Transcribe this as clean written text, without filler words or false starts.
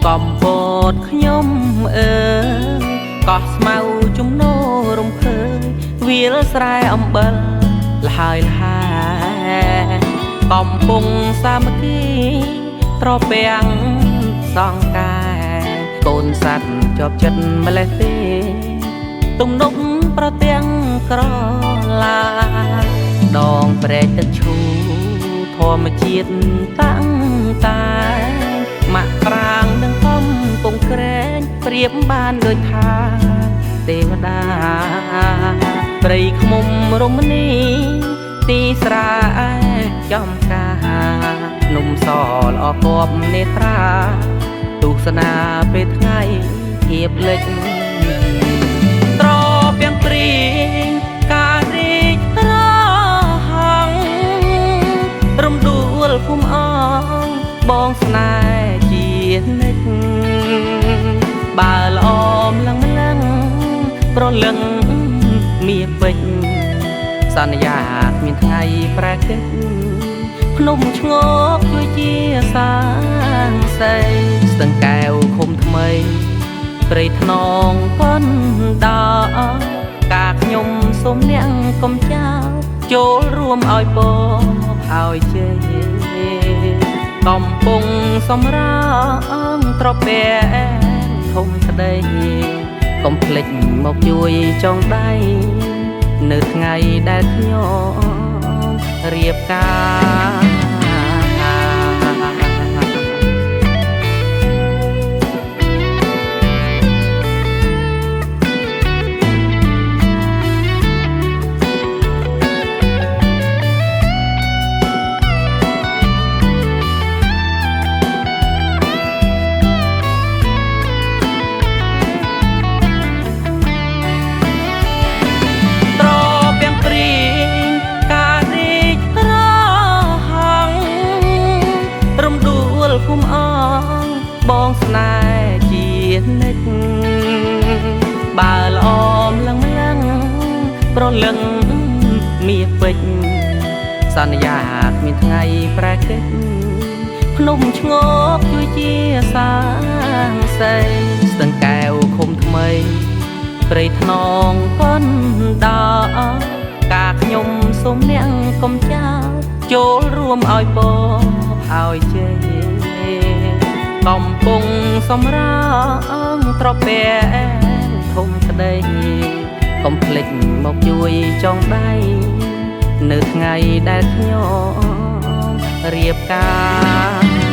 កំពតខ្ញុំអើយកោះស្មៅជំនោរំភើយវាលស្រែអំបិលលហើយលហើយកំពុងសាមគ្គីត្រពាំងសង្កែកូនសัตว์ជាប់ចិត្តម្លេះទេទំនុកប្រទាំងក្រឡាដងព្រែកទឹកឈូធម្មជាតិតាំងតែមកប្រាងនឹងកំពុងក្រែងប្រៀបបានដូចថាទេវតាព្រៃខ្មុំរមណីទីស្រែចំការនំសល្អគប់នេត្រាទស្សនាពេលថ្ងៃធៀបលិចត្រពាំងព្រីងការរីករហង្រំដួលគុំអងបងស្នេហ៍ជានិច្ចបើល្អមឡឹងម្លឹងប្រលឹងមៀពេជ្រសន្យាគ្មានថ្ងៃប្រែកិច្ចភ្នំឈ្ងោកជួយជាសាងសីស្ទឹងកែវឃុំថ្មីព្រៃថ្នងកនដល់ការខ្ញុំសូមអ្នកកុំចោលចូលរួមឲ្យបងឲ្យជ័យកំពុងសម្រាងត្រពាំងធំក្តីកុំភ្លេចមកជួយចងដៃនៅថ្ងៃដែលខ្ញុំរៀបការគុំអងបងស្នេហ៍ជានិច្ចបើល្អមឡឹងម្លឹងប្រលឹងមៀពេជ្រសន្យាគ្មានថ្ងៃប្រែកិច្ចភ្នំឈ្ងោកជួយជាសាងសីស្ទឹងកែវឃុំថ្មីព្រៃថ្នងកនដល់ការខ្ញុំសូមអ្នកកុំចោលចូលរួមឲ្យបងឲ្យជ័យកំពុងសម្រាងត្រពាំងធំក្តីកុំភ្លេចមកជួយចងដៃនៅថ្ងៃដែលខ្ញុំរៀបការ